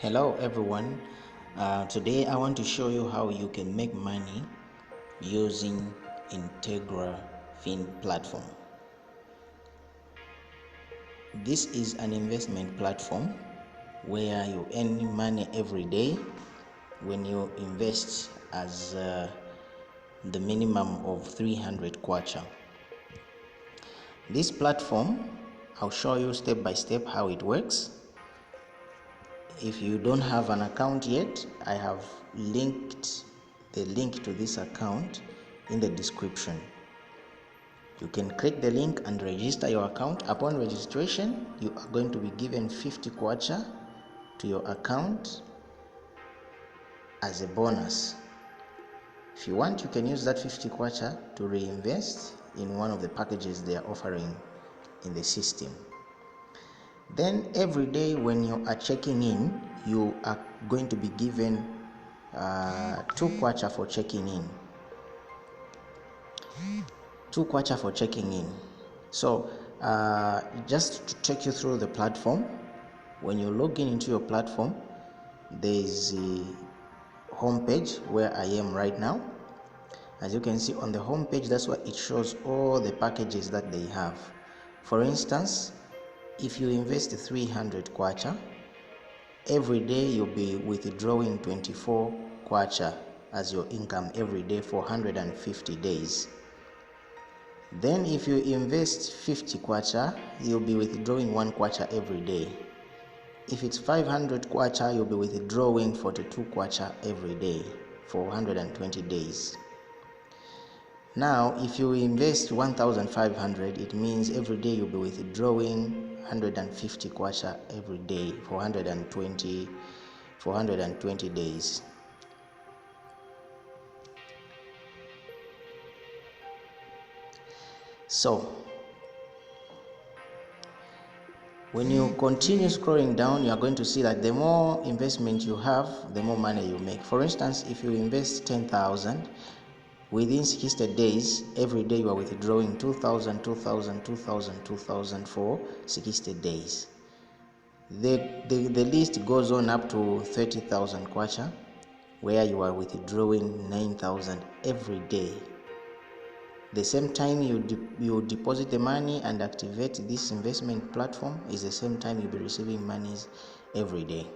Hello everyone. Today I want to show you how you can make money using IntegraFin platform. This is an investment platform where you earn money every day when you invest as the minimum of 300 kwacha. This platform, I'll show you step by step how it works. If you don't have an account yet, I have linked the link to this account in the description. You can click the link and register your account. Upon registration, you are going to be given 50 kwacha to your account as a bonus. If you want, you can use that 50 kwacha to reinvest in one of the packages they are offering in the system. Then every day when you are checking in, you are going to be given 2 kwacha for checking in. 2 kwacha for checking in. So just to take you through the platform, when you log in into your platform, there is a home page where I am right now. As you can see on the home page, that's where it shows all the packages that they have. For instance, if you invest 300 kwacha, every day you'll be withdrawing 24 kwacha as your income every day for 150 days. Then if you invest 50 kwacha, you'll be withdrawing 1 kwacha every day. If it's 500 kwacha, you'll be withdrawing 42 kwacha every day for 120 days. Now, if you invest 1,500, it means every day you'll be withdrawing 150 kwacha every day for 120 days. So, when you continue scrolling down, you are going to see that the more investment you have, the more money you make. For instance, if you invest 10,000, within 60 days, every day you are withdrawing 2,000, 2,000, 2,000, 2,000 for 60 days. The list goes on up to 30,000 kwacha, where you are withdrawing 9,000 every day. The same time you deposit the money and activate this investment platform is the same time you'll be receiving monies every day.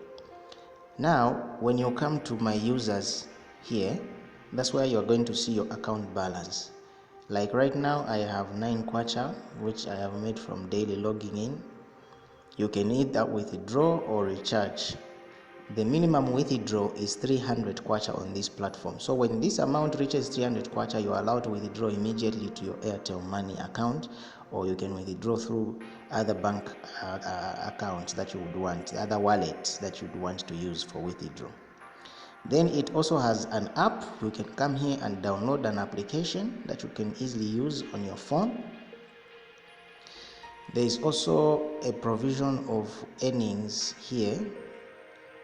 Now, when you come to my users here, that's where you're going to see your account balance. Like right now, I have 9 kwacha, which I have made from daily logging in. You can either withdraw or recharge. The minimum withdraw is 300 kwacha on this platform. So when this amount reaches 300 kwacha, you are allowed to withdraw immediately to your Airtel Money account, or you can withdraw through other bank accounts that you would want, other wallets that you'd want to use for withdrawal. Then it also has an app. You can come here and download an application that you can easily use on your phone. There is also a provision of earnings here.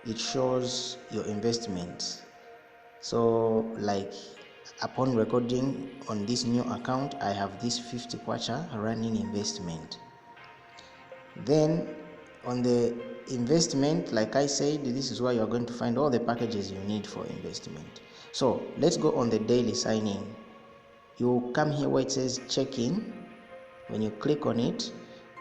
It shows your investments. So like upon recording on this new account, I have this 50 kwacha running investment. Then on the investment, like I said, this is where you're going to find all the packages you need for investment. So let's go on the daily sign in. You come here where it says check in. When you click on it,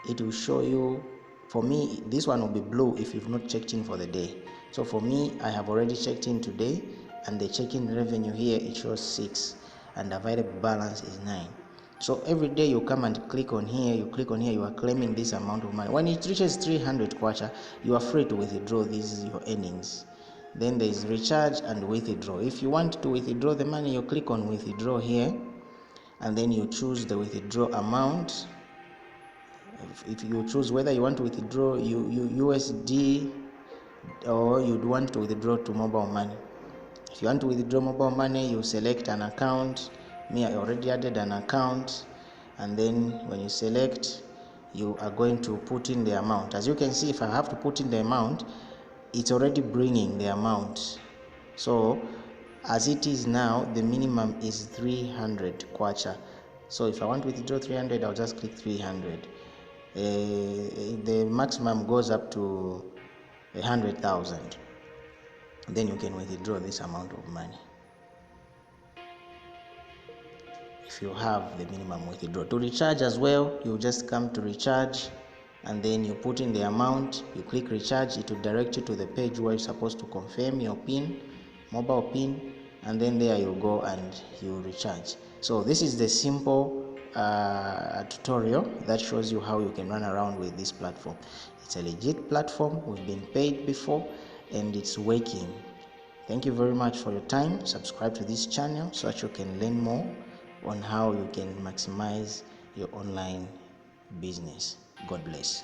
it will show you, for me this one will be blue if you've not checked in for the day. So for me, I have already checked in today, and the check-in revenue here, it shows 6 and available balance is 9. So every day you come and click on here, you are claiming this amount of money. When it reaches 300 kwacha, you are free to withdraw. This is your earnings. Then there is recharge and withdraw. If you want to withdraw the money, you click on withdraw here, and then you choose the withdraw amount. If you choose whether you want to withdraw USD or you'd want to withdraw to mobile money. If you want to withdraw mobile money, you select an account. Me, I already added an account, and then when you select, you are going to put in the amount. As you can see, if I have to put in the amount, it's already bringing the amount. So as it is now, the minimum is 300 kwacha. So if I want to withdraw 300, I'll just click 300. The maximum goes up to 100,000. then you can withdraw this amount of money. If you have the minimum withdraw. To recharge as well, you just come to recharge, and then you put in the amount, you click recharge. It will direct you to the page where you're supposed to confirm your PIN, mobile PIN, and then there you go and you recharge. So this is the simple tutorial that shows you how you can run around with this platform. It's a legit platform. We've been paid before and it's working. Thank you very much for your time. Subscribe to this channel so that you can learn more on how you can maximize your online business. God bless.